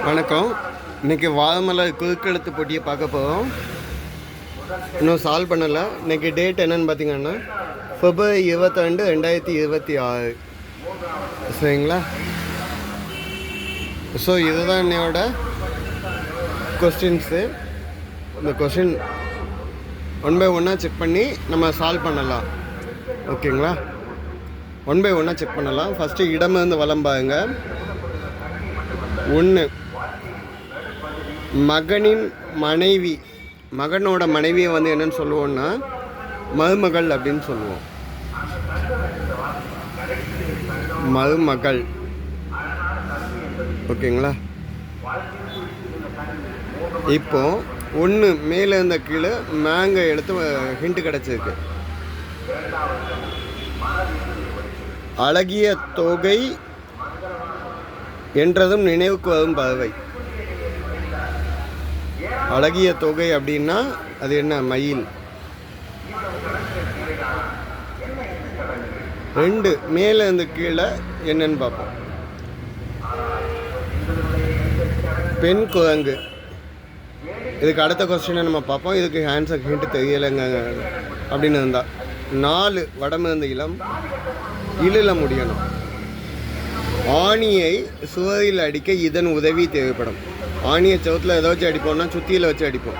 வணக்கம். இன்றைக்கி வாதமலை குறுக்கெழுத்து போட்டியை பார்க்க போகிறோம். இன்னும் சால்வ் பண்ணலை. இன்றைக்கி டேட் என்னென்னு பார்த்தீங்கன்னா February 22, 2026. சரிங்களா? ஸோ இதுதான் என்னோட கொஸ்டின்ஸு. இந்த கொஸ்டின் ஒன் பை ஒன்னாக செக் பண்ணி நம்ம சால்வ் பண்ணலாம். ஓகேங்களா? ஒன் பை ஒன்னாக செக் பண்ணலாம். ஃபஸ்ட்டு இடமிருந்து வலம் பாருங்க. 1, மகனின் மனைவி, மகனோட மனைவியை வந்து என்னன்னு சொல்லுவோம்னா மருமகள் அப்படின்னு சொல்லுவோம். மருமகள். ஓகேங்களா? இப்போ 1 மேலே இருந்த கீழே மேங்க எடுத்து ஹிண்ட் கிடச்சிருக்கு. அழகிய தொகை என்றதும் நினைவுக்கு வரும் பறவை. அழகிய தொகை அப்படின்னா அது என்ன? மயில். 2 மேலே இருந்து கீழே என்னன்னு பார்ப்போம். பெண் குரங்கு. இதுக்கு அடுத்த கொஸ்டினை நம்ம பார்ப்போம். இதுக்கு ஆன்சர் ஹிண்ட் தெரியலைங்க அப்படின்னு இருந்தால் 4 வடமிருந்து இளம் இழில் முடியணும். ஆணியை சுவரில் அடிக்க இதன் உதவி தேவைப்படும். ஆணியை சவுத்தில் எதை வச்சு அடிப்போம்னா சுத்தியில் வச்சு அடிப்போம்.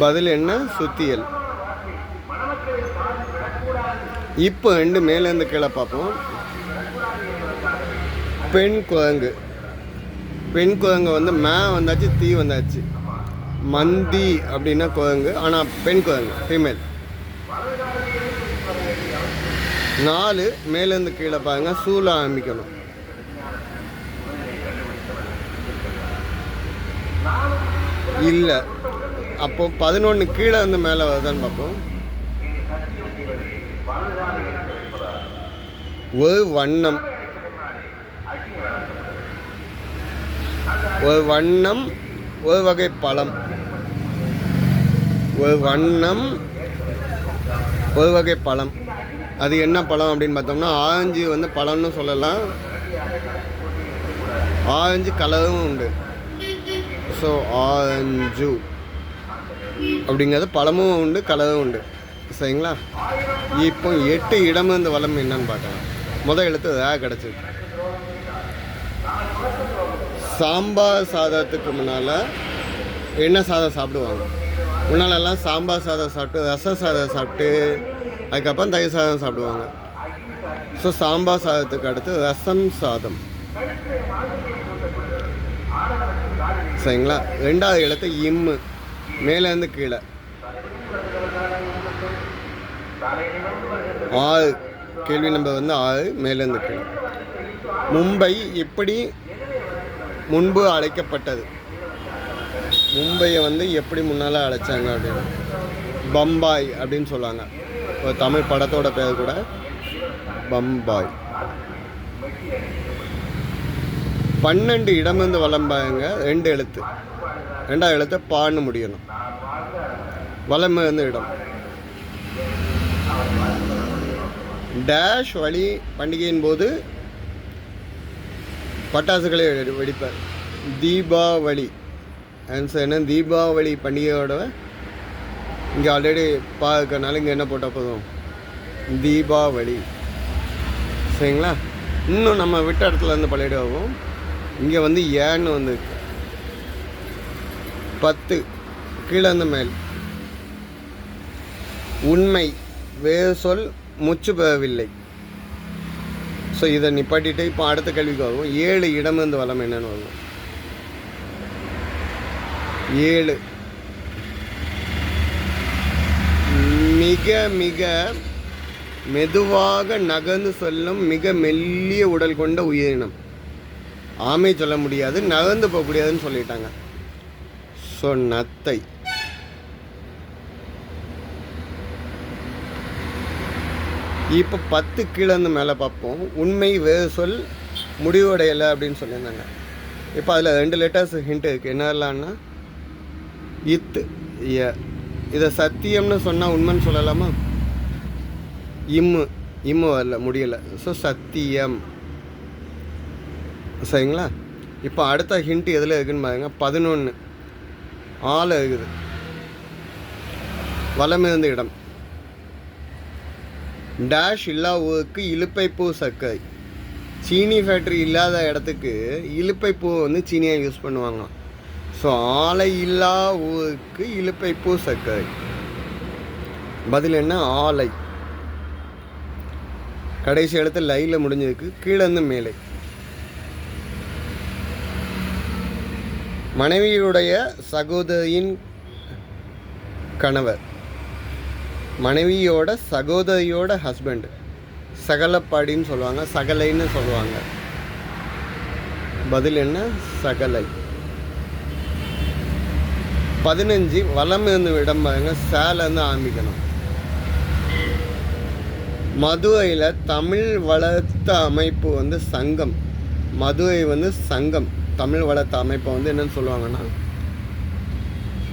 பதில் என்ன? சுத்தியல். இப்போ 2 மேலேருந்து கீழே பார்ப்போம். பெண் குரங்கு. பெண் குரங்கு வந்து மே வந்தாச்சு, தீ வந்தாச்சு. மந்தி அப்படின்னா குரங்கு, ஆனால் பெண் குரங்கு ஃபீமேல். 4 மேலேருந்து கீழே பாருங்க. சூழ ஆரம்பிக்கணும். இல்லை. அப்போ 11 கீழே வந்து மேலே வருதான்னு பார்ப்போம். ஒரு வண்ணம். ஒரு வண்ணம் ஒரு வகை பழம். ஒரு வண்ணம் ஒரு வகை பழம். அது என்ன பழம் அப்படின்னு பார்த்தோம்னா ஆரஞ்சு வந்து பழம்னு சொல்லலாம். ஆரஞ்சு கலரும் உண்டு. ஸோ ஆரஞ்சு அப்படிங்கிறது பழமும் உண்டு, கலரும் உண்டு. சரிங்களா? இப்போ 8 இடமிருந்து வலம் என்னன்னு பார்க்கலாம். முதல் எழுத்து ரா கிடச்சிது. சாம்பார் சாதத்துக்கு முன்னால் என்ன சாதம் சாப்பிடுவாங்க? முன்னாலெல்லாம் சாம்பார் சாதம் சாப்பிட்டு ரச சாதம் சாப்பிட்டு அதுக்கப்புறம் தயிர் சாதம் சாப்பிடுவாங்க. ஸோ சாம்பார் சாதத்துக்கு அடுத்து ரசம் சாதம். சரிங்களா? 2வது எழுத்து இம்மு. மேலேருந்து கீழே 6. கேள்வி நம்பர் வந்து 6 மேலேருந்து கீழே. மும்பை எப்படி முன்பு அழைக்கப்பட்டது? மும்பையை வந்து எப்படி முன்னால் அழைச்சாங்க அப்படின்னு பம்பாய் அப்படின்னு சொல்லுவாங்க. ஒரு தமிழ் படத்தோட பேர் கூட பம்பாய். 12 இடமிருந்து வலம்பாங்க. 2 எழுத்து. 2வது எழுத்து பான்னு முடியணும். வலமிருந்து இடம். டேஷ் வழி பண்டிகையின் போது பட்டாசுகளை வெடிப்பார். தீபாவளி. ஆன்சர் என்ன? தீபாவளி பண்டிகையோட இங்கே ஆல்ரெடி பார்க்கறனால இங்கே என்ன போட்டால் போதும்? தீபாவளி. சரிங்களா? இன்னும் நம்ம விட்ட இடத்துல இருந்து பழையிடுவோம். இங்கே வந்து ஏன்னு வந்து 10 கீழே இருந்து மேல். உண்மை வேறு சொல் முச்சு பெறவில்லை. ஸோ இதை நிப்பாட்டிட்டு இப்போ அடுத்த கேள்விக்கு ஆகும். 7 இடமிருந்து வலம் என்னன்னு வரும்? 7 மிக மிக மெதுவாக நகர்ந்து செல்லும் மிக மெல்லிய உடல் கொண்ட உயிரினம். ஆமை சொல்ல முடியாது, நகர்ந்து போகக்கூடியதுன்னு சொல்லிட்டாங்க. ஸோ நத்தை. இப்போ 10 கீழே இருந்து மேலே பார்ப்போம். உண்மை வேறு சொல் முடிவடையலை அப்படின்னு சொல்லியிருந்தாங்க. இப்போ அதில் 2 லெட்டர்ஸ் ஹிண்ட் இருக்குது. என்னெல்லாம்னா இத்து எ. இதை சத்தியம்னு சொன்னால் உண்மைன்னு சொல்லலாமா? இம்மு இம்மு வரல, முடியலை. ஸோ சத்தியம். சரிங்களா? இப்போ அடுத்த ஹிண்ட் எதில் இருக்குதுன்னு பாருங்க. 11 ஆள் இருக்குது. வலமிருந்த இடம். டேஷ் இல்லா ஊருக்கு இலுப்பை பூ சர்க்கரை. சீனி ஃபேக்ட்ரி இல்லாத இடத்துக்கு இலுப்பை பூ வந்து சீனியாக யூஸ் பண்ணுவாங்க. ஸோ ஆலை இல்லா ஊருக்கு இலுப்பை பூ சர்க்கரை. பதில் என்ன? ஆலை. கடைசி இடத்துல லைனில் முடிஞ்சதுக்கு கீழே இருந்து மேலே. மனைவியுடைய சகோதரியின் கணவர். மனைவியோட சகோதரியோட ஹஸ்பண்ட். சகலப்பாடின்னு சொல்லுவாங்க, சகலைன்னு சொல்லுவாங்க. பதில் என்ன? சகலை. 15 வலம் இருந்து இடம் பாருங்க. சேலேருந்து ஆரம்பிக்கணும். மதுரையில் தமிழ் வளர்த்த அமைப்பு வந்து சங்கம். மதுரை வந்து சங்கம். தமிழ் வளர்த்த அமைப்பை வந்து என்னன்னு சொல்லுவாங்கன்னா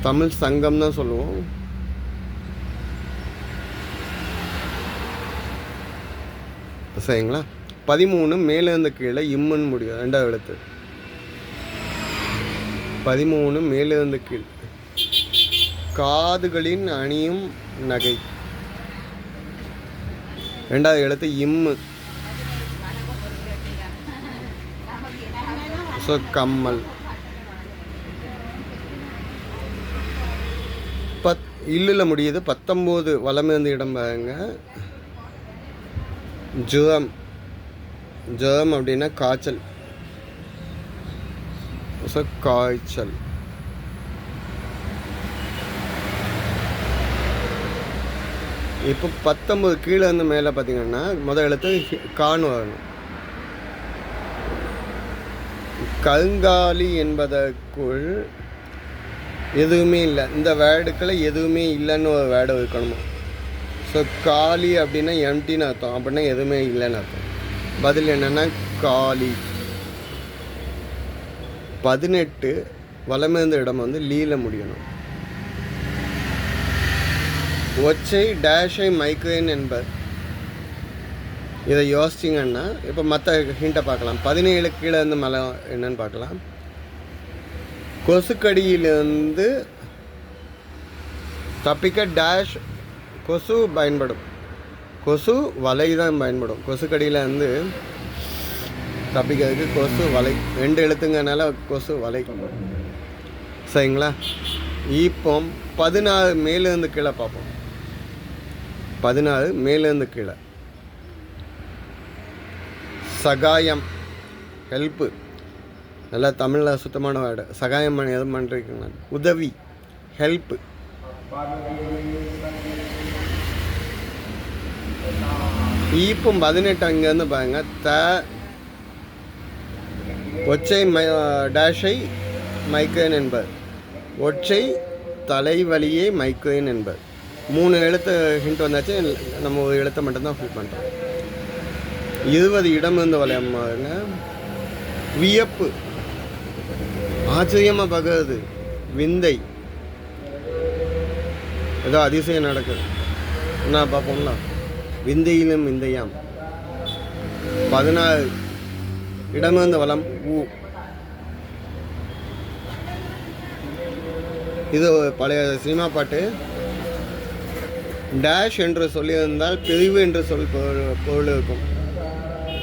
தமிழ் சங்கம் தான் சொல்லுவோம். சரிங்களா? 13 மேலேருந்து கீழே இம்முன்னு முடியும். 2வது எழுத்து. 13 மேலேருந்து கீழ். காதுகளின் அணியும் நகை. 2வது எழுத்து இம்மு. ஸோ கம்மல். இல்லில் முடியுது. 19 வலமிருந்த இடம் பாருங்க. ஜுரம். ஜுரம் அப்படின்னா காய்ச்சல். ஸோ காய்ச்சல். இப்போ 19 கீழே இருந்து மேலே பார்த்தீங்கன்னா முதல் எழுத்து கான்னு வரணும். கருங்காலி என்பதற்குள் எதுவுமே இல்லை. இந்த வேர்டுக்குள்ள எதுவுமே இல்லைன்னு ஒரு வேர்டு இருக்கணுமா? ஸோ காலி அப்படின்னா எம்டின்னு அர்த்தம். அப்படின்னா எதுவுமே இல்லைன்னு அர்த்தம். பதில் என்னென்னா காலி. 18 வலமிருந்த இடம் வந்து லீல முடியணும். ஒச்சை டேஷை மைக்ரேன் என்பர். இதை யோசிச்சிங்கன்னா இப்போ மற்ற ஹிண்ட்டை பார்க்கலாம். 17 கீழே இருந்து மேலே என்னன்னு பார்க்கலாம். கொசுக்கடியிலிருந்து தப்பிக்க டேஷ் கொசு பயன்படும். கொசு வலை தான் பயன்படும். கொசுக்கடியில் இருந்து தப்பிக்கிறதுக்கு கொசு வலை. 2 எழுத்துங்கனால கொசு வலை. சரிங்களா? இப்போ 16 மேலேருந்து கீழே பார்ப்போம். 16 மேலேருந்து கீழே. சகாயம், ஹெல்ப்பு. நல்லா தமிழில் சுத்தமான வேர்டு. சகாயம் பண்ணி எதுவும் பண்ணுறீங்களா? உதவி, ஹெல்ப்பு. இப்போ 18 அங்கேருந்து பாருங்க. ஒச்சை டேஷை மைக்ரேன் என்பர். ஒற்றை தலைவலியை மைக்ரேன் என்பர். 3 எழுத்து ஹிண்ட் வந்தாச்சு. நம்ம ஒரு எழுத்தை மட்டும்தான் ஃபில் பண்ணுறோம். 20 இடமிருந்து வளையமாங்க. வியப்பு, ஆச்சரியமாக பார்க்கறது, விந்தை. ஏதோ அதிசயம் நடக்குது. என்ன பார்ப்போம்ல? விந்தையிலும் விந்தையாம். 16 இடமிருந்து வளம் ஊ. இது பழைய சினிமா பாட்டு. டேஷ் என்று சொல்லியிருந்தால் பிரிவு என்று பொருள் இருக்கும்.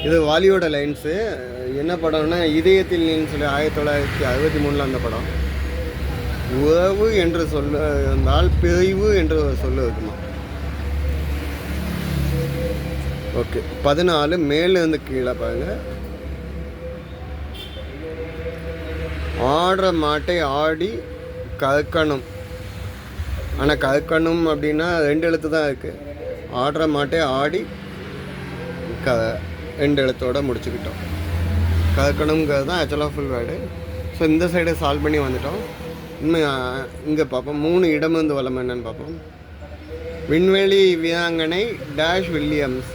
இது வாலியோட லைன்ஸு. என்ன படம்னா இதயத்தில் நீன்னு சொல்லி 1963 அந்த படம். உறவு என்று சொல்ல இருந்தால் பிரிவு என்று சொல்ல இருக்குமா? ஓகே. 14 மேலேருந்து கீழே பாருங்க. ஆடுற மாட்டை ஆடி கற்கணும். ஆனால் கற்கணும் அப்படின்னா 2 எழுத்து தான் இருக்குது. ஆடுற மாட்டை ஆடி 2 எழுத்தோடு முடிச்சுக்கிட்டோம். கற்கணுங்கிறது தான் ஆக்சுவலாக ஃபுல் வேர்டு. ஸோ இந்த சைடை சால்வ் பண்ணி வந்துட்டோம். இன்னும் இங்கே பார்ப்போம். 3 இடமிருந்து வளம் என்னன்னு பார்ப்போம். விண்வெளி வீராங்கனை டேஷ் வில்லியம்ஸ்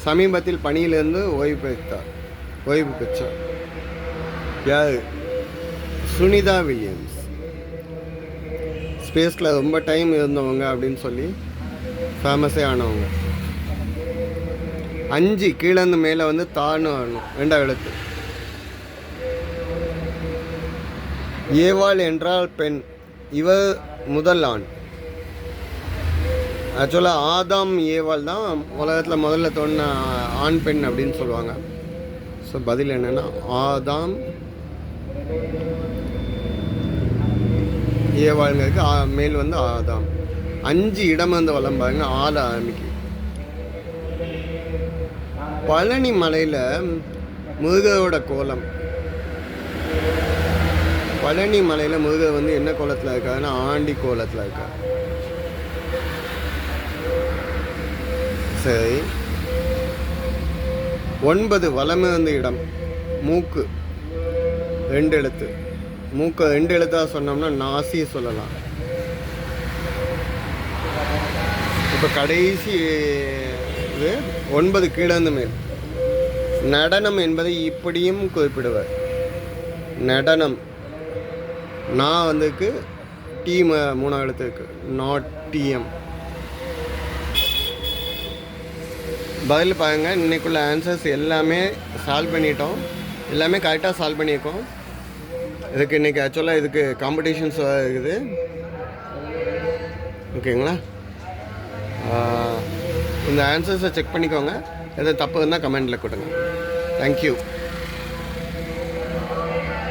சமீபத்தில் பணியிலிருந்து ஓய்வு பெற்றார். யார்? சுனிதா வில்லியம்ஸ். ஸ்பேஸில் ரொம்ப டைம் இருந்தவங்க அப்படின்னு சொல்லி ஃபேமஸே ஆனவங்க. 5 கீழேருந்து மேலே வந்து தான்னு வரணும், 2ஆம் எழுத்து. ஏவாள் என்றால் பெண், இவர் முதல் ஆண். ஆக்சுவலாக ஆதாம் ஏவாள் தான் உலகத்தில் முதல்ல தோன்றின ஆண் பெண் அப்படின்னு சொல்லுவாங்க. ஸோ பதில் என்னென்னா ஆதாம் ஏவாளுங்களுக்கு மேல் வந்து ஆதாம். 5 இடம் வந்து வளம் பாருங்க, 6 ஆரம்பிக்கு. பழனி மலையில் முருகரோட கோலம், பழனி மலையில் முருகர் வந்து என்ன கோலத்தில் இருக்காருன்னா ஆண்டி கோலத்தில் இருக்கார். சரி, 9 வலம் வந்து இடம், மூக்கு 2 எழுத்து. மூக்கு 2 எழுத்தாக சொன்னோம்னா நாசி சொல்லலாம். இப்போ கடைசி இது 9 கீழந்து மேல். நடனம் என்பதை இப்படியும் குறிப்பிடுவார். நடனம் நான் வந்துக்கு டி 3ஆம் எழுத்து இருக்கு, நாட்டியம். பதில் பாருங்க, இன்னைக்குள்ள ஆன்சர்ஸ் எல்லாமே சால்வ் பண்ணிட்டோம், எல்லாமே கரெக்டாக சால்வ் பண்ணியிருக்கோம். இதுக்கு இன்றைக்கி ஆக்சுவலாக இதுக்கு காம்படிஷன்ஸ் இருக்குது, ஓகேங்களா? இந்த ஆன்சர்ஸை செக் பண்ணிக்கோங்க, எதாவது தப்பு இருந்தால் கமெண்டில் கொடுங்க. தேங்க்யூ.